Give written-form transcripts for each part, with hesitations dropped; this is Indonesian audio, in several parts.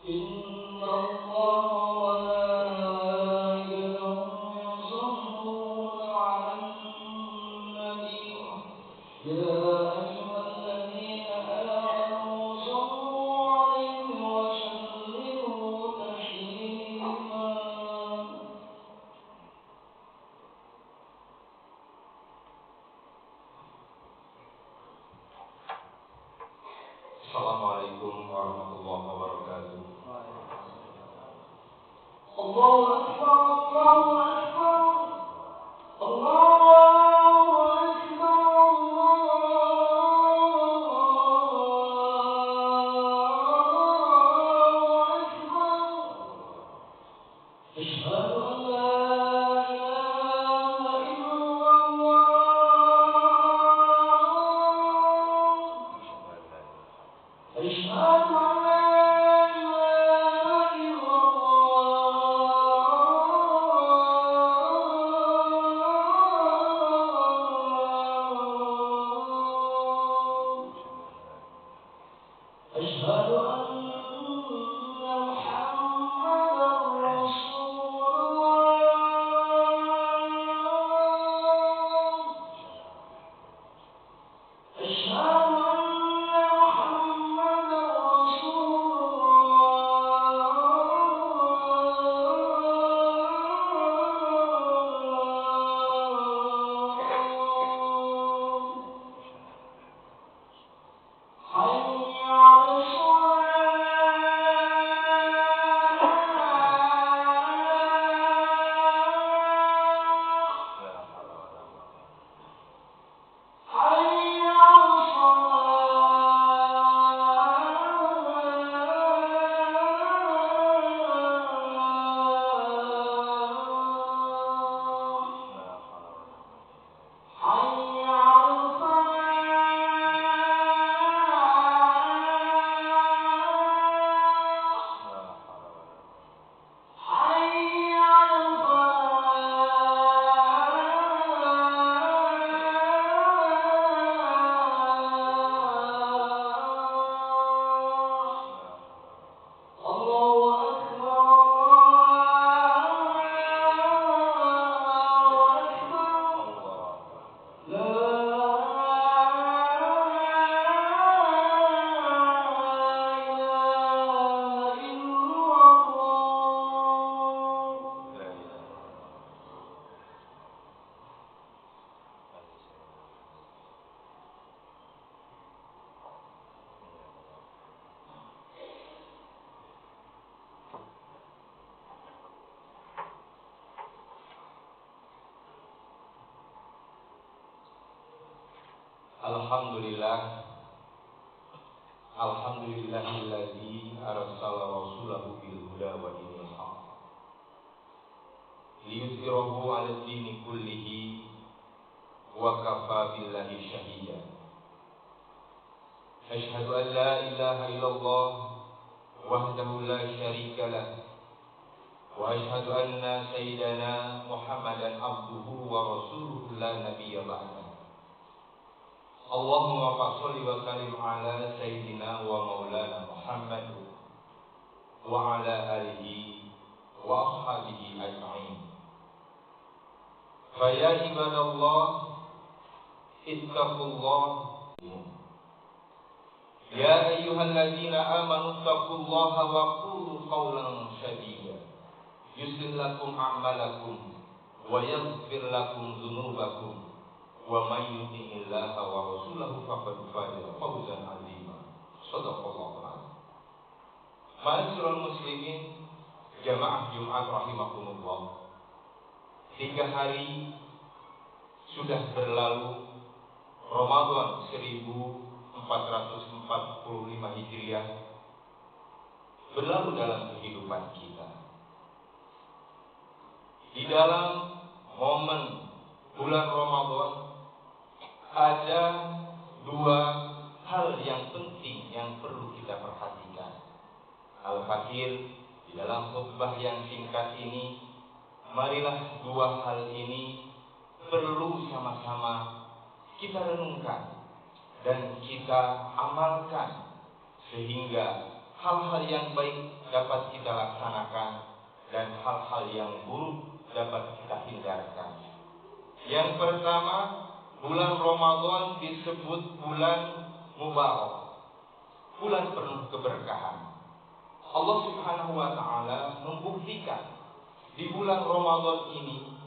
إن الله وملائكته يصلون على النبي يا أيها الذين آمنوا صلوا عليه وسلموا تسليما. Assalamualaikum warahmatullahi wabarakatuh. Allahu Akbar, Allahu Akbar, Allahu Alhamdulillahilladzi arsala rasulahu bil huda wa dinil haqq liyudhhirahu 'ala ad-dini kullihi wa kafa billahi shahida. Asyhadu an la ilaha illallah wahdahu la syarika lah wa asyhadu anna sayyidana Muhammadan abduhu wa rasuluhu la nabiyya ba'da. Allahumma shalli wa sallim ala sayyidina wa maulana Muhammad wa ala alihi wa ashabihi ajma'in. Fa ya ibadallah ittaqullah ya ayyuhalladzina amanu ittaqullaha wa qulu qawlan sadida yuslih lakum a'malakum wa yaghfir lakum dzunubakum wa may yuti'illaha wa rasulahu faqad faza fawzan 'azima. Shadaqallahu a'lam. Ma'asyiral muslimin, jamaah Jumat rahimakumullah. 3 hari sudah berlalu Ramadan 1445 Hijriah berlalu dalam kehidupan kita. Di dalam momen bulan Ramadan ada 2 hal yang penting yang perlu kita perhatikan. Al-Fakir di dalam khutbah yang singkat ini, marilah 2 hal ini perlu sama-sama kita renungkan dan kita amalkan sehingga hal-hal yang baik dapat kita laksanakan dan hal-hal yang buruk dapat kita hindarkan. Yang pertama, bulan Ramadan disebut bulan mubarak, bulan penuh keberkahan. Allah Subhanahu wa taala membuktikan di bulan Ramadan ini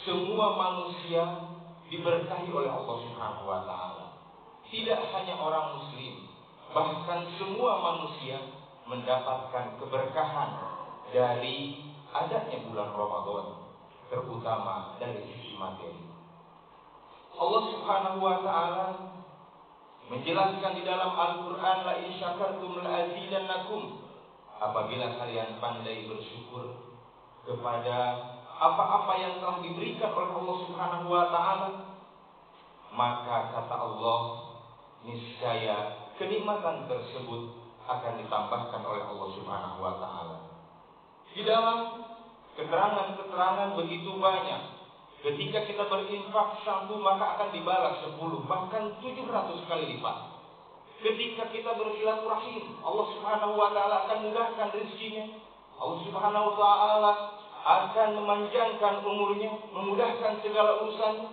semua manusia diberkahi oleh Allah Subhanahu wa taala. Tidak hanya orang muslim, bahkan semua manusia mendapatkan keberkahan dari adanya bulan Ramadan, terutama dari sisi materi. Allah Subhanahu wa taala menjelaskan di dalam Al-Qur'an, la in syakartum la azidannakum. Apabila kalian pandai bersyukur kepada apa-apa yang telah diberikan oleh Allah Subhanahu wa taala, maka kata Allah, niscaya kenikmatan tersebut akan ditambahkan oleh Allah Subhanahu wa taala. Di dalam keterangan-keterangan begitu banyak, ketika kita berinfak 1 maka akan dibalas 10, bahkan 700 kali lipat. Ketika kita bersilaturahim, Allah Subhanahu wa taala akan mudahkan rezekinya. Allah Subhanahu wa taala akan memanjangkan umurnya, memudahkan segala urusan.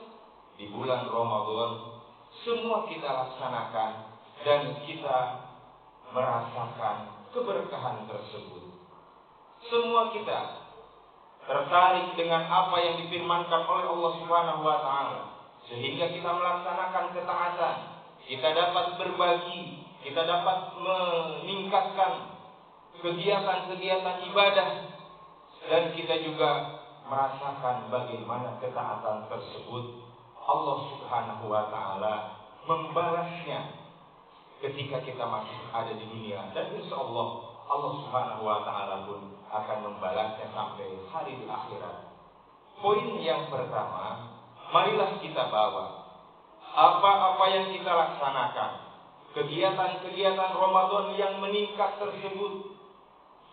Di bulan Ramadan semua kita laksanakan dan kita merasakan keberkahan tersebut. Semua kita tertarik dengan apa yang difirmankan oleh Allah Subhanahu wa taala, sehingga kita melaksanakan ketaatan, kita dapat berbagi, kita dapat meningkatkan kegiatan-kegiatan ibadah, dan kita juga merasakan bagaimana ketaatan tersebut Allah Subhanahu wa taala membalasnya ketika kita masih ada di dunia, dan insya Allah Allah Subhanahu wa taala pun akan membalasnya sampai hari di akhirat. Poin yang pertama, marilah kita bawa apa-apa yang kita laksanakan, kegiatan-kegiatan Ramadan yang meningkat tersebut,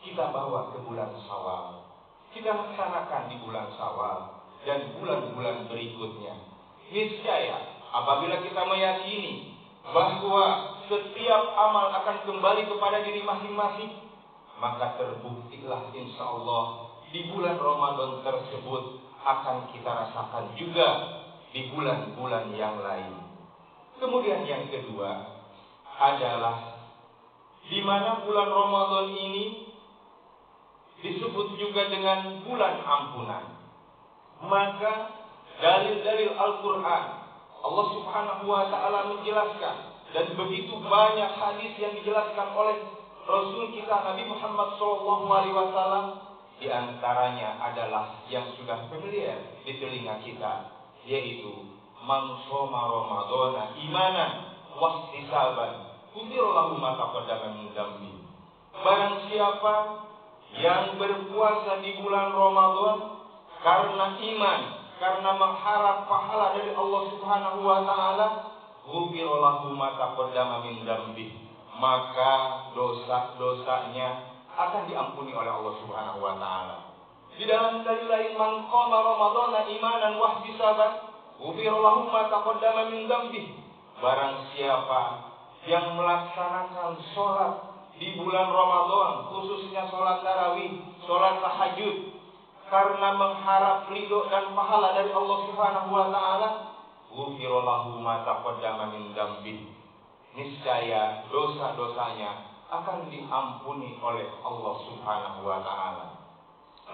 kita bawa ke bulan Syawal. Kita laksanakan di bulan Syawal dan bulan-bulan berikutnya. Niscaya apabila kita meyakini bahwa setiap amal akan kembali kepada diri masing-masing, maka terbuktilah insya Allah di bulan Ramadan tersebut akan kita rasakan juga di bulan-bulan yang lain. Kemudian yang kedua adalah di mana bulan Ramadan ini disebut juga dengan bulan ampunan. Maka dalil-dalil Al-Quran, Allah Subhanahu wa taala menjelaskan, dan begitu banyak hadis yang dijelaskan oleh Rasul kita Nabi Muhammad SAW. Di antaranya adalah yang sudah familiar di telinga kita, yaitu man shoma ramadhana imanan wahtisaban ghufira lahu ma taqaddama min dzambi. Barang siapa yang berpuasa di bulan Ramadan karena iman, karena mengharap pahala dari Allah Subhanahu wa taala, ghufira lahu ma taqaddama min dzambi, maka dosa-dosanya akan diampuni oleh Allah Subhanahu wa taala. Di dalam dalil lain, man qama ramadhana imanan wahtisaban ghufira lahu ma taqaddama min dzambi. Barang siapa yang melaksanakan sholat di bulan Ramadan, khususnya sholat tarawih, sholat tahajud, karena mengharap ridho dan pahala dari Allah Subhanahu wa taala, ghufira lahu ma taqaddama min dzambi. Niscaya dosa-dosanya akan diampuni oleh Allah Subhanahu wa taala.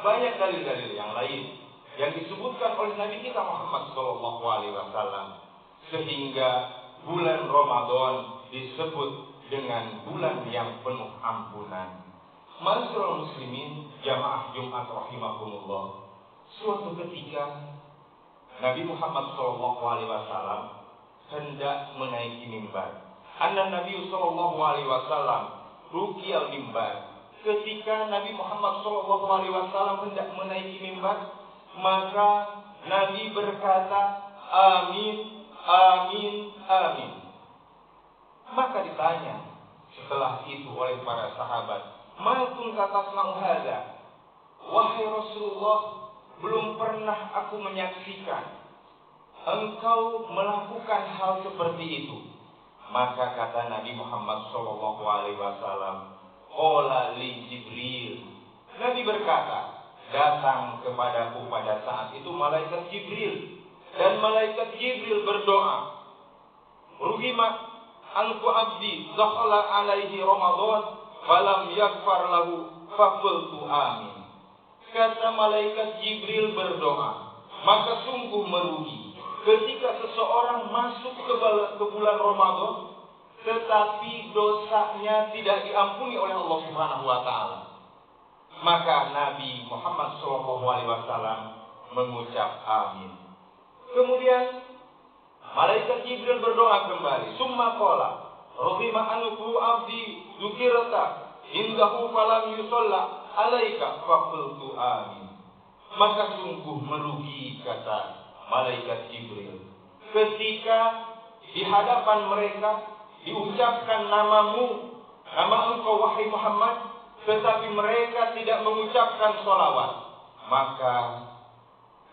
Banyak dalil-dalil yang lain yang disebutkan oleh Nabi kita Muhammad sallallahu alaihi wasallam, sehingga bulan Ramadan disebut dengan bulan yang penuh ampunan. Ma'asyiral muslimin, jamaah Jumat rahimakumullah. Suatu ketika Nabi Muhammad sallallahu alaihi wasallam hendak menaiki mimbar. Anna Nabi sallallahu alaihi wasallam ruqyal mimbar. Ketika Nabi Muhammad sallallahu alaihi wasallam hendak menaiki mimbar, maka Nabi berkata, amin, amin, amin. Maka ditanya setelah itu oleh para sahabat, ma kunta tasna'u hadza? Wahai Rasulullah, belum pernah aku menyaksikan engkau melakukan hal seperti itu. Maka kata Nabi Muhammad sallallahu alaihi wasallam, qala li Jibril. Nabi berkata, datang kepadaku pada saat itu malaikat Jibril, dan malaikat Jibril berdoa, ruhimat anku abdi dakhala alaihi Ramadan falam yaghfar lahu faqultu amin. Kata malaikat Jibril berdoa, maka sungguh merugi ketika seseorang masuk ke bulan Ramadan tetapi dosanya tidak diampuni oleh Allah Subhanahu wa taala. Maka Nabi Muhammad SAW mengucap amin. Kemudian malaikat Jibril berdoa kembali, summa qala rahima anku abdi dzukirta indahu falam yusalla alaika faqultu amin. Maka sungguh merugi, kata malaikat Jibril, ketika di hadapan mereka diucapkan namamu, nama engkau wahai Muhammad, tetapi mereka tidak mengucapkan sholawat. Maka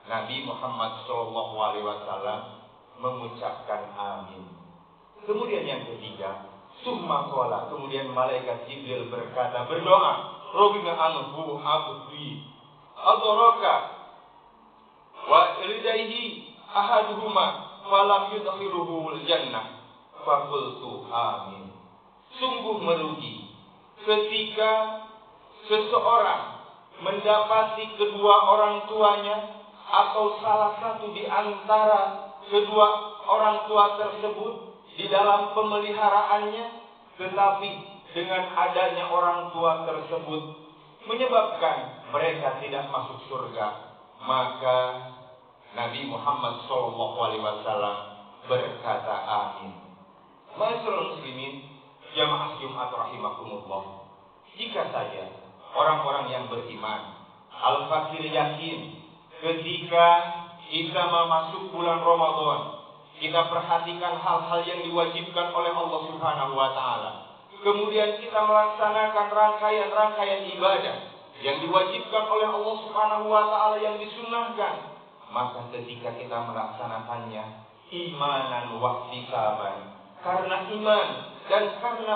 Nabi Muhammad SAW mengucapkan amin. Kemudian yang ketiga, summa qala, kemudian malaikat Jibril berkata, berdoa, Robina anhu abdi adraka wa ilaihi ahaduhuma falam yudkhiluhu al-jannah faqultu amin. Sungguh merugi ketika seseorang mendapati kedua orang tuanya atau salah satu di antara kedua orang tua tersebut di dalam pemeliharaannya, tetapi dengan adanya orang tua tersebut menyebabkan mereka tidak masuk surga. Maka Nabi Muhammad SAW berkata amin. Ma'asyiral muslimin, jamaah Jumat rahimakumullah. Jika saja orang-orang yang beriman, Al-Fakir yakin ketika kita masuk bulan Ramadan, kita perhatikan hal-hal yang diwajibkan oleh Allah Subhanahu wa taala. Kemudian kita melaksanakan rangkaian-rangkaian ibadah yang diwajibkan oleh Allah Subhanahu wa taala yang disunnahkan. Maka ketika kita melaksanakannya imanan wa ihtisaban, karena iman dan karena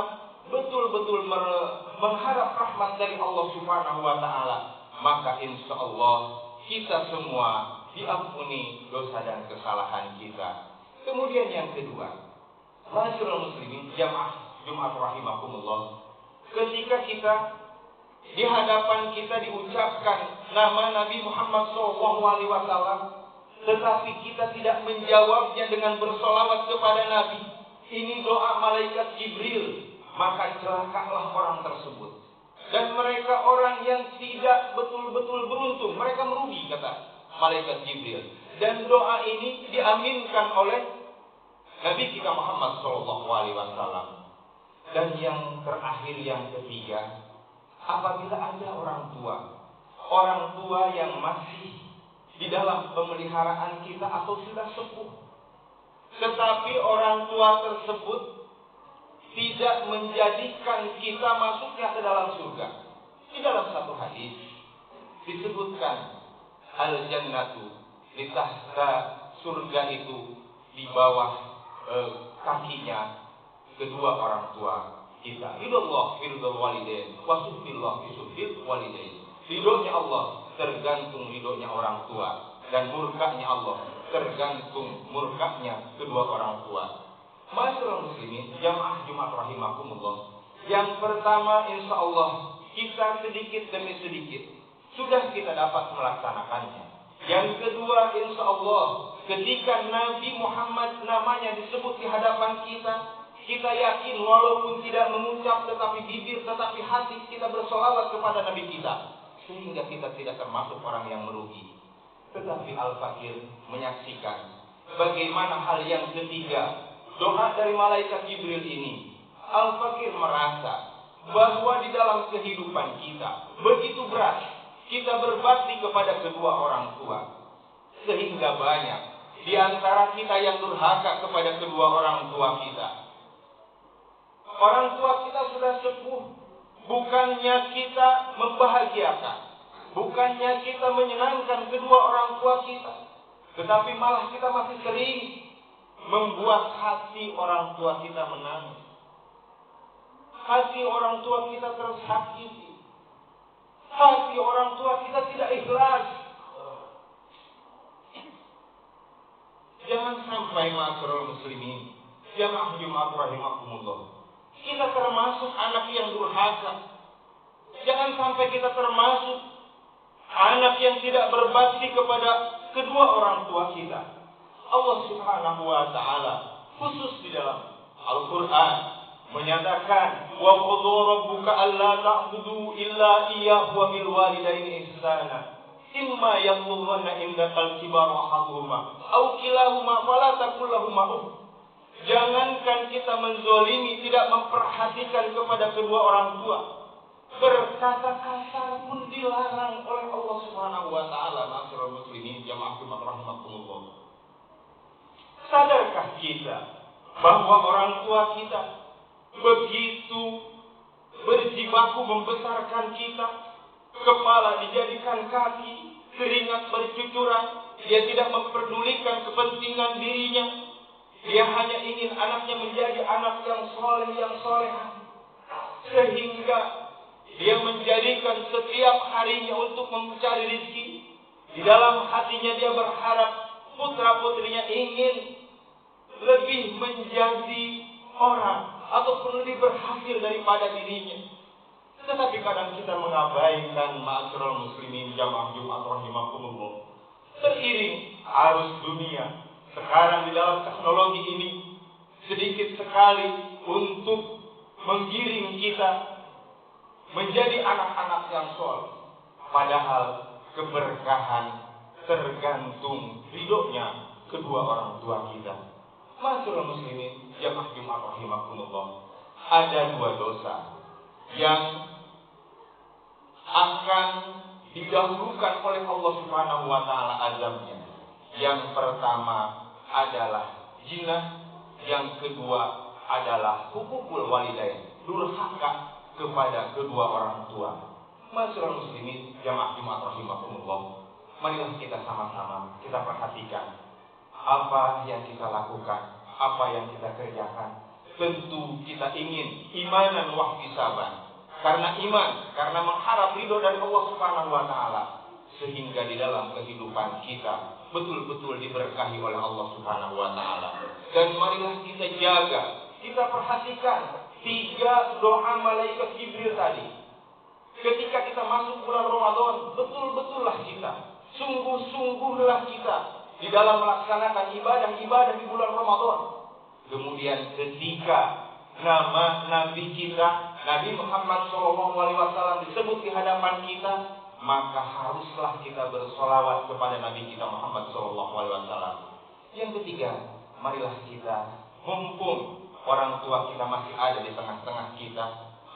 betul-betul mengharap rahmat dari Allah Subhanahu wa taala, maka insyaallah kita semua diampuni dosa dan kesalahan kita. Kemudian yang kedua, ma'asyiral muslimin, jamaah Jumat rahimakumullah, ketika kita di hadapan kita diucapkan nama Nabi Muhammad SAW, tetapi kita tidak menjawabnya dengan bersolawat kepada Nabi, ini doa malaikat Jibril, maka celakalah orang tersebut. Dan mereka orang yang tidak betul-betul beruntung, mereka merugi, kata malaikat Jibril. Dan doa ini diaminkan oleh Nabi kita Muhammad SAW. Dan yang terakhir, yang ketiga, apabila ada orang tua yang masih di dalam pemeliharaan kita atau sudah sepuh, tetapi orang tua tersebut tidak menjadikan kita masuknya ke dalam surga. Di dalam satu hadis disebutkan al-jannatu di tahta, surga itu di bawah kakinya kedua orang tua kita. Ridullah firdul walidain wa suhdillah fi walidain. Ridhonya Allah tergantung ridhonya orang tua, dan murkanya Allah tergantung murkanya kedua orang tua. Ma'asyiral muslimin, jamaah Jumat rahimakumullah. Yang pertama, insyaallah kita sedikit demi sedikit sudah kita dapat melaksanakannya. Yang kedua, insyaallah ketika Nabi Muhammad namanya disebut di hadapan kita, kita yakin walaupun tidak mengucap tetapi bibir, tetapi hati kita bersolawat kepada Nabi kita, sehingga kita tidak termasuk orang yang merugi. Tetapi Al-Fakir menyaksikan bagaimana hal yang ketiga, doa dari malaikat Jibril ini. Al-Fakir merasa bahwa di dalam kehidupan kita begitu berat kita berbakti kepada kedua orang tua, sehingga banyak di antara kita yang durhaka kepada kedua orang tua kita. Orang tua kita sudah sepuh, bukannya kita membahagiakan, bukannya kita menyenangkan kedua orang tua kita, tetapi malah kita masih sering membuat hati orang tua kita menangis. hati orang tua kita tersakiti, hati orang tua kita tidak ikhlas. Jangan sampai ma'asyiral muslimin, jamaah Jumat rahimakumullah, kita termasuk anak yang durhaka. Jangan sampai kita termasuk anak yang tidak berbakti kepada kedua orang tua kita. Allah Subhanahu wa taala khusus di dalam Al-Qur'an menyatakan wa qadha rabbuka alla ta'budu illa iyyahu wa bil walidayni ihsana imma yablughanna indakal kibara ahaduhuma aw kilahuma fala taqul lahumu uff. Jangankan kita menzolimi, tidak memperhatikan kepada kedua orang tua. Berkata kasar pun dilarang oleh Allah Subhanahu wa taala. Ma'asyiral muslimin jamaah Jumat rahimakumullah. Sadarkah kita bahwa orang tua kita begitu berjibaku membesarkan kita, kepala dijadikan kaki, keringat bercucuran, dia tidak memperdulikan kepentingan dirinya. Dia hanya ingin anaknya menjadi anak yang soleh, yang soleha, sehingga dia menjadikan setiap harinya untuk mencari rezeki. Di dalam hatinya dia berharap putra-putrinya ingin lebih menjadi orang ataupun lebih berhasil daripada dirinya. Tetapi kadang kita mengabaikan ma'asyiral muslimin jamaah Jumat rahimakumullah. Seiring arus dunia sekarang di dalam teknologi ini sedikit sekali untuk menggiring kita menjadi anak-anak yang soleh. Padahal keberkahan tergantung ridhonya kedua orang tua kita. Ma'asyiral muslimin jamaah Jumat rahimakumullah, ada dua dosa yang akan didahulukan oleh Allah Subhanahu wa taala azabnya. Yang pertama adalah zina, yang kedua adalah hukukul walidain, durhaka kepada kedua orang tua. Ma'asyiral muslimin jamaah Jumat rahimakumullah, marilah kita sama-sama kita perhatikan apa yang kita lakukan, apa yang kita kerjakan. Tentu kita ingin imanan wahtisaban, karena iman, karena mengharap ridho dari Allah Subhanahu wa taala, sehingga di dalam kehidupan kita betul-betul diberkahi oleh Allah Subhanahu wa taala. Dan marilah kita jaga, kita perhatikan 3 doa malaikat Jibril tadi. Ketika kita masuk bulan Ramadan, betul-betullah kita, sungguh-sungguhlah kita di dalam melaksanakan ibadah-ibadah di bulan Ramadan. Kemudian ketika nama Nabi kita, Nabi Muhammad SAW disebut di hadapan kita, maka haruslah kita bersolawat kepada Nabi kita Muhammad SAW. Yang ketiga, marilah kita, mumpung orang tua kita masih ada di tengah-tengah kita,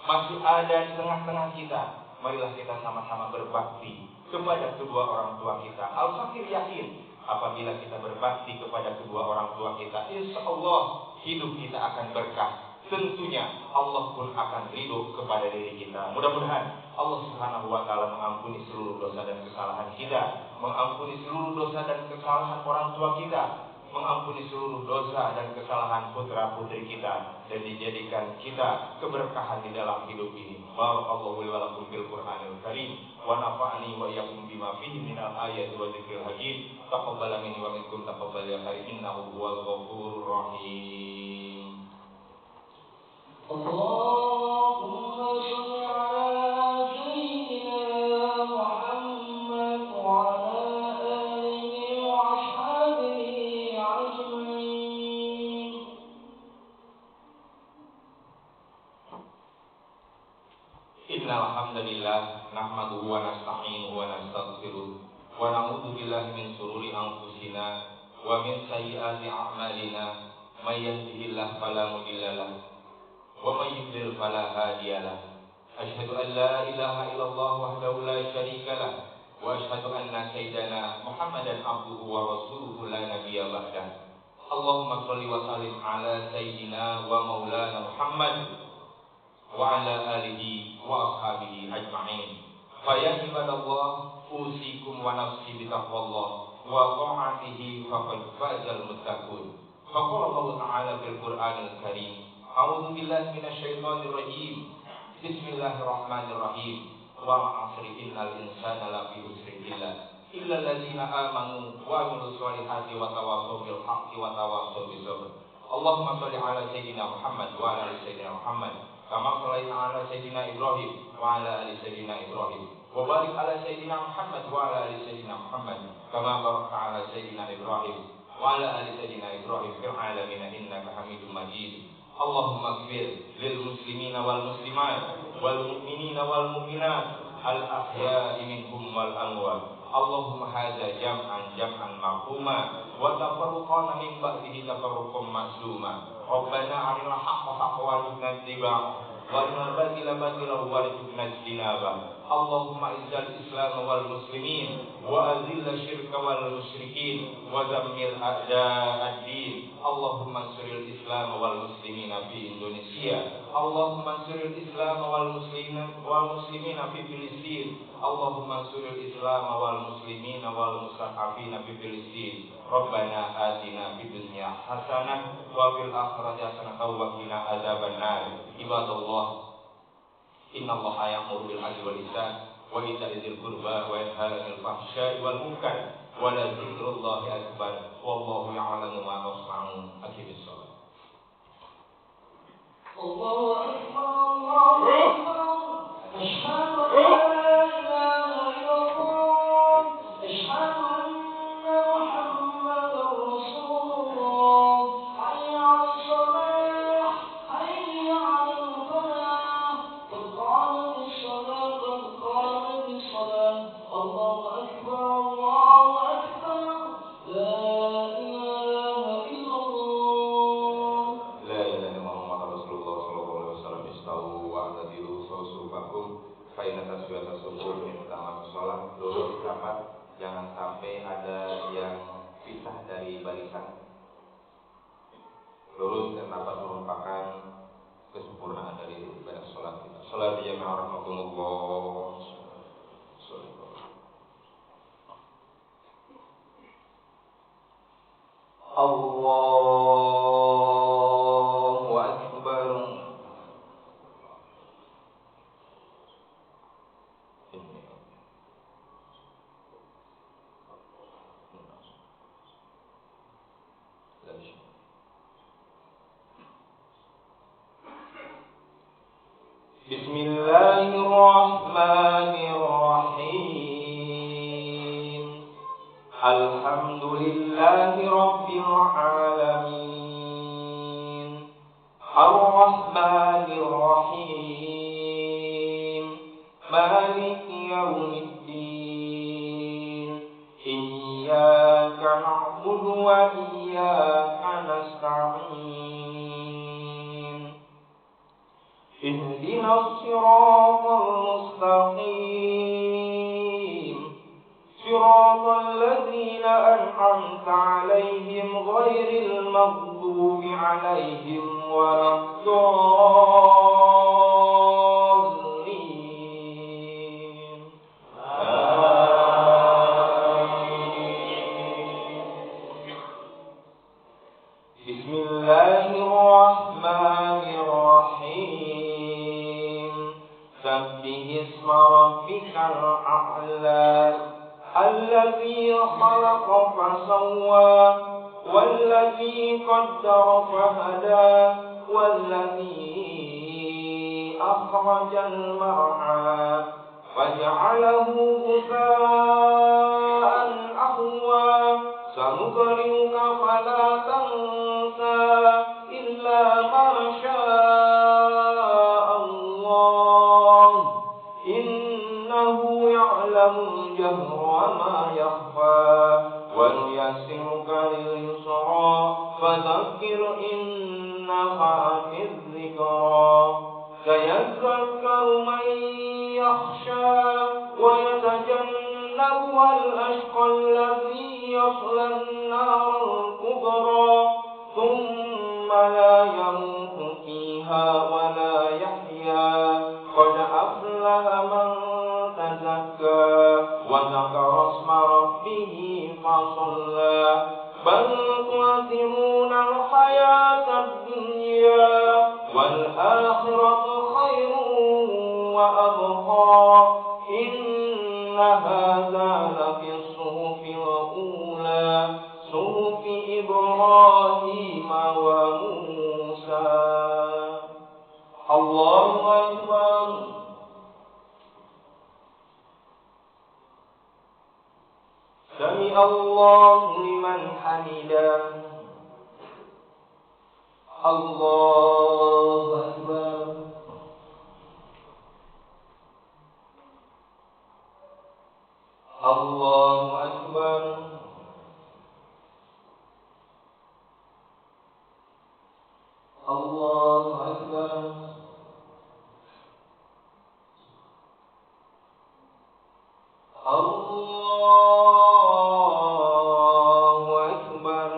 masih ada di tengah-tengah kita, marilah kita sama-sama berbakti kepada kedua orang tua kita. Al-Fakir yakin, apabila kita berbakti kepada kedua orang tua kita, insya Allah hidup kita akan berkah. Tentunya Allah pun akan ridho kepada diri kita. Mudah-mudahan Allah Subhanahu wa taala mengampuni seluruh dosa dan kesalahan kita, mengampuni seluruh dosa dan kesalahan orang tua kita, mengampuni seluruh dosa dan kesalahan putra-putri kita, dan dijadikan kita keberkahan di dalam hidup ini. Barakallahu li wa lakum fil Qur'anil Karim wa nafa'ani wa iyyakum bima fihi minal ayati wa dzikril hakim. Taqabbal minni wa minkum taqabbal ya karim, innahu huwal ghafurur rahim. Allahumma shalli ala sayyidina Muhammad wa ala alihi wa ashabihi ajma'in. Innal hamdalillah nahmaduhu wa nasta'inuhu wa nastaghfiruh wa na'udzu billahi min shururi anfusina wa min sayyiati a'malina. May yahdihillahu fala mudilla lahu wa may yudlil fala hadiya lahu. Asyhadu an la ilaha illallah wahdahu la syarika lahu wa asyhadu anna sayyidana Muhammadan abduhu wa rasuluhu la nabiyya ba'dah. Allahumma shalli wa sallim ala sayyidina wa maulana Muhammad wa ala alihi wa ashabihi ajma'in. Fa ya ibadallah, usikum wa nafsi bi taqwallah wa ta'atihi faqad fazal muttaqun. Faqala Allah ta'ala fil Qur'anil Karim, A'udzu billahi minasyaitonir rajim. Bismillahirrahmanirrahim. Wal 'asri innal insana lafi khusrin illa alladziina aamanu wa 'amilus shalihati wa tawassaw bil haqqi wa tawassaw bis sabr. Allahumma shalli 'ala sayyidina Muhammad wa 'ala ali sayyidina Muhammad kama shallaita 'ala sayyidina Ibrahim wa 'ala ali sayyidina Ibrahim wa barik 'ala sayyidina Muhammad wa 'ala ali sayyidina Muhammad kama barakta 'ala sayyidina Ibrahim wa 'ala ali sayyidina Ibrahim fil 'alamin innaka Hamidum Majid. Allahumma ighfir lil muslimina wal muslimat wal mu'minina wal mu'minat al ahya'i minhum wal amwat. Allahumma hadza jam'an marhuma wa tafarruqana min ba'dihi tafarruqan ma'suma. Rabbana arinal haqqa haqqan warzuqna ittiba'ah wa arinal batila batilan warzuqna ijtinabah. Allahumma izzil islam wal muslimin wa azil syirka wal musyrikin wa dammir a'da'ad-din. Allahumma ansuril islam wal muslimin fi Indonesia. Allahumma ansuril islam wal muslimin fi Filistin. Allahumma ansuril islam wal muslimin wal mustad'afin fi Filistin. Rabbana atina fid dunya hasanah wa fil akhirati hasanah wa qina adzabannar. Ibadallah, innallaha ya'muru bil 'adli wal ihsan wa ita'i dzil qurba wa yanha 'anil fahsya'i wal munkar wa la dzikrullahi akbar wallahu ya'lamu ma tasna'un. Aqimis shalah. Allahu akbar, Allahu akbar. Asyhadu an la ilaha illallah, asyhadu anna Muhammadar Rasulullah. Hayya 'alas shalah, hayya 'alal falah. Qad qamatis shalah, qad qamatis shalah. Allahu akbar, Allahu akbar. La ilaha illallah. La ilaha illallah Muhammadur Rasulullah sallallahu alaihi wasallam. Istawu wa atadilu sawsufakum fa inna tasbihata subuh min utama sholat. Lurus rapat, jangan sampai ada yang pisah dari barisan. Lurus dan rapat merupakan kesempurnaan dari ibadah sholat kita. Sholat jamaah rahmatullah. Allahu akbar. Bismillahirrahmanirrahim. Alhamdulillahi rabbil alamin. Ar-Rahmanir Rahim. Maliki yaumiddin. Iyyaka na'budu wa iyyaka nasta'in. Ihdinas siratal mustaqim. Siratal ladzina an'amta 'alaihim ghairil maghdubi 'alaihim waladdallin. Bismillahirrahmanirrahim. Sabbihisma rabbikal a'la. الذي خلق فسوى والذي قدر فهدى والذي أخرج المرعى فجعله غثاء أحوى سنقرئك فلا تنسى إلا ما شاء الله إنه يعلم الجهر وما يخفى ونيسرك لليسرى فذكر إن نفعت الذكرى سيذكر من يخشى ويتجنبها الأشقى الذي يصلى النار الكبرى ثم لا يموت فيها ولا يحيا قد أفلح من تزكى وذكر اسم ربه فصلى بل تؤثرون الحياة الدنيا والآخرة خير وأبقى إن هذا لفي الصحف الأولى صحف إبراهيم وموسى. الله أكبر. سمع الله لمن حمده. الله أكبر. الله أكبر. الله أكبر. الله أكبر.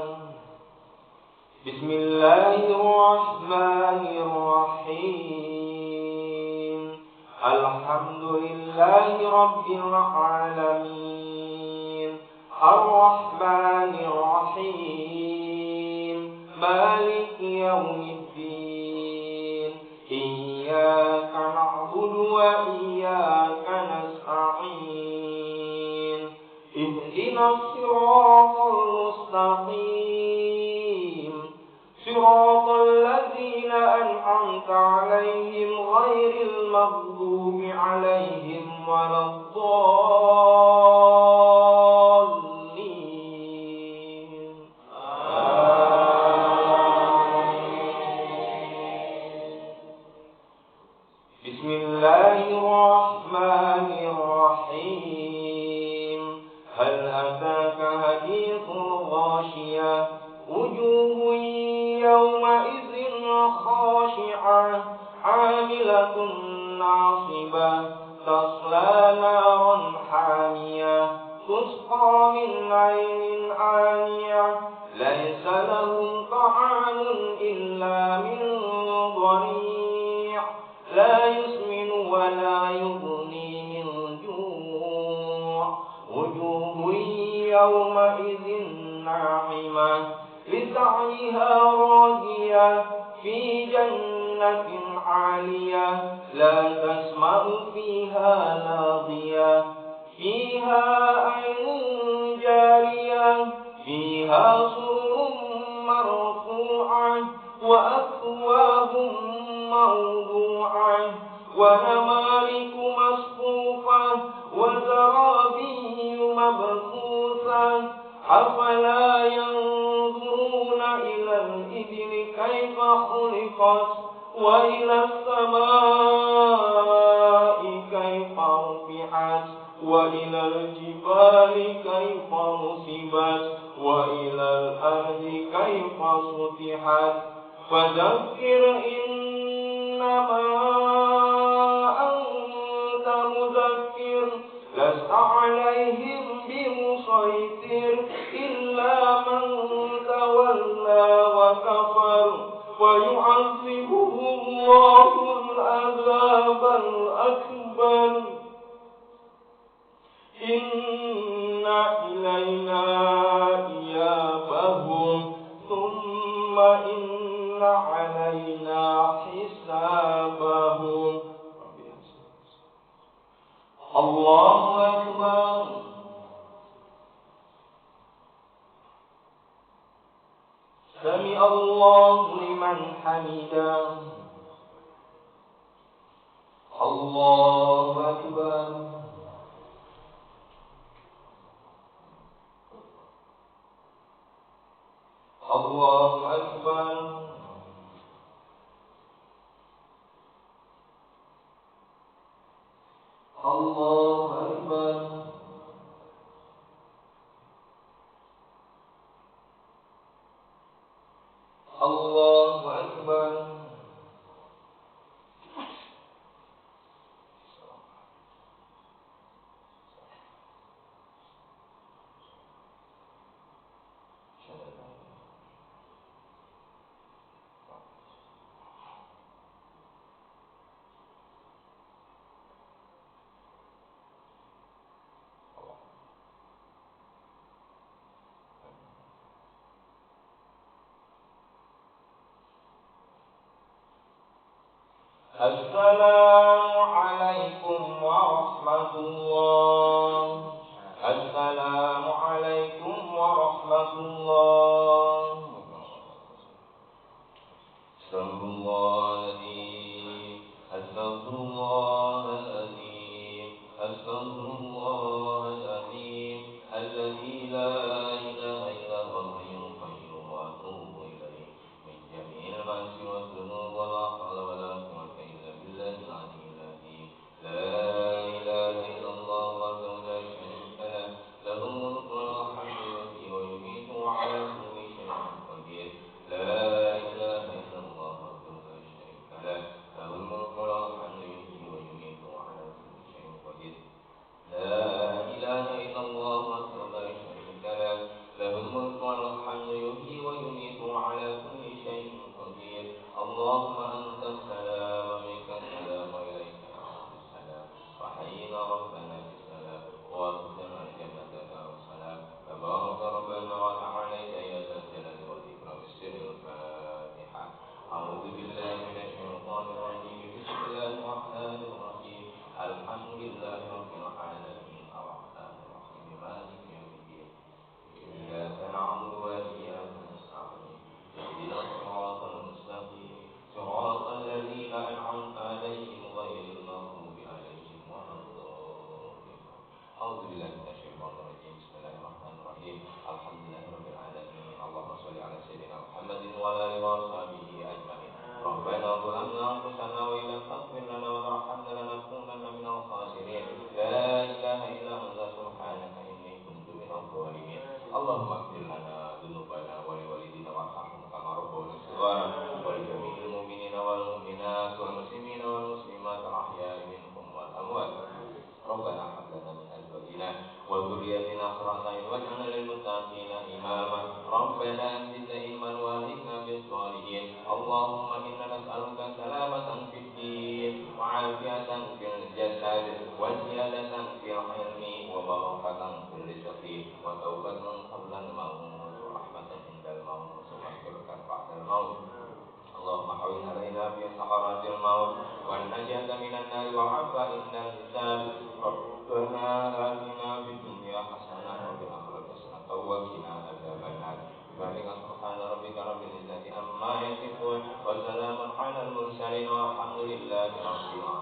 بسم الله الرحمن الرحيم. الحمد لله رب العالمين الرحمن الرحيم مالك يوم الدين إياك نعبد وإياك نستعين اهدنا الصراط المستقيم صراط الذين أنعمت عليهم غير المغضوب عليهم ولا الضالين. بسم الله الرحمن الرحيم. هل أتاك حديث الغاشية وجوه يومئذ خاشعة عاملة ناصبة تصلى نارا حامية تسقى من عين آنية ليس لهم طعام إلا من ضريع لا يسمن ولا يغني من جوع وجوه يومئذ ناعمة لسعيها راضية في جنة عالية لا تسمع فيها لاغية فيها عين جارية فيها سرر مرفوعة وأكواب موضوعة ونمارق مصفوفة وزرابي مبثوثة أفلا ينظرون إلى الإبل كيف خلقت وإلى السماء كيف رفعت وإلى الجبال كيف نصبت وإلى الأرض كيف سطحت فذكر إنما أنت مذكر لست عليهم بمسيطر إلا من تولى وكفر ويعذبه الله العذاب الأكبر إن إلينا إيابهم ثم إن علينا حسابهم. الله أكبر. سمع الله لمن حمده. الله أكبر. الله أكبر. الله أكبر. الله أكبر. Assalamualaikum warahmatullahi. Assalamualaikum warahmatullahi. Astagfirullahaladzim. Astagfirullahaladzim. Astagfirullahaladzim. Alladzi la ilaha illa huwal hayyul qayyum wa atubu ilaih. Min jami'il ma'asi wa dzunub wa la haula wa la quwwata illa billahil aliyyil azim. La ilaha illallah wahdahu la syarika lah. Lahul mulku wa lahul hamdu yuhyi wa yumiitu wa 'ala kulli syai'in qadir. La ilaha illallah wahdahu la syarika lah. Lahul mulku wa lahul hamdu yuhyi wa yumiitu wa 'ala kulli syai'in qadir. La ilaha illallah wahdahu la syarika lah. Lahul mulku wa lahul hamdu yuhyi wa yumiitu wa 'ala kulli syai'in qadir. Allahumma antas salam wa minkas salam wa ilaika ya'udus salam. Wa hayyina rabbana bis salam wa adkhilna al-jannata daras salam. Tabaraka rabbana wa ta'ala ya dzal jalali wal ikram. Bismillahirrahmanirrahim. A'udzu billahi minasy syaithanir rajim. Bismillahirrahmanirrahim. Alhamdulillahi rabbil alamin. Arrahmanir rahim. Maliki yaumiddin. Iyyaka na'budu wa iyyaka nasta'in. Ihdinas siratal mustaqim. Siratal ladzina an'amta 'alaihim ghairil maghdubi 'alaihim waladdallin. A'udzu billahi minasy syaithanir rajim. Bismillahirrahmanirrahim. Alhamdulillahirabbil alamin. Allahumma shalli 'ala sayyidina Muhammadin wa 'ala alihi wa sahbihi ajma'in. Rabbana zalamna anfusana wa illam taghfir lana wa tarhamna lanakunanna minal khasirin. La ilaha illa anta subhanaka inni kuntu minadh dhalimin. Allahumma ighfir lana dzunubana wa liwalidina warhamhum kama rabbawna shighara wa li jami'il mu'minina wal mu'minat wal muslimina wal muslimat al ahya'i minhum wal amwat. Rabbana hab lana min azwajina wa dhurriyyatina qurrata a'yun waj'alna lil muttaqina imama. Rabbana zidna ilman wa alhiqna bis shalihin. Allahumma inna nas'aluka salamatan fid din wa 'afiyatan fil jasad wa ziyadatan fil ilmi wa barakatan fil rizqi wa taubatan qabla al-maut wa rahmatan indal maut wa maghfiratan ba'dal maut. Allahumma hawwin alaina fi sakaratil maut wan najata minan nar wa 'afa indal hisab. Rabbana atina fid dunya hasanah wa fil akhirati hasanah wa qina adzabannar. Barika subhana rabbika rabbil izzati amma yasifun wa salamun 'alal mursalin walhamdulillahi rabbil alamin.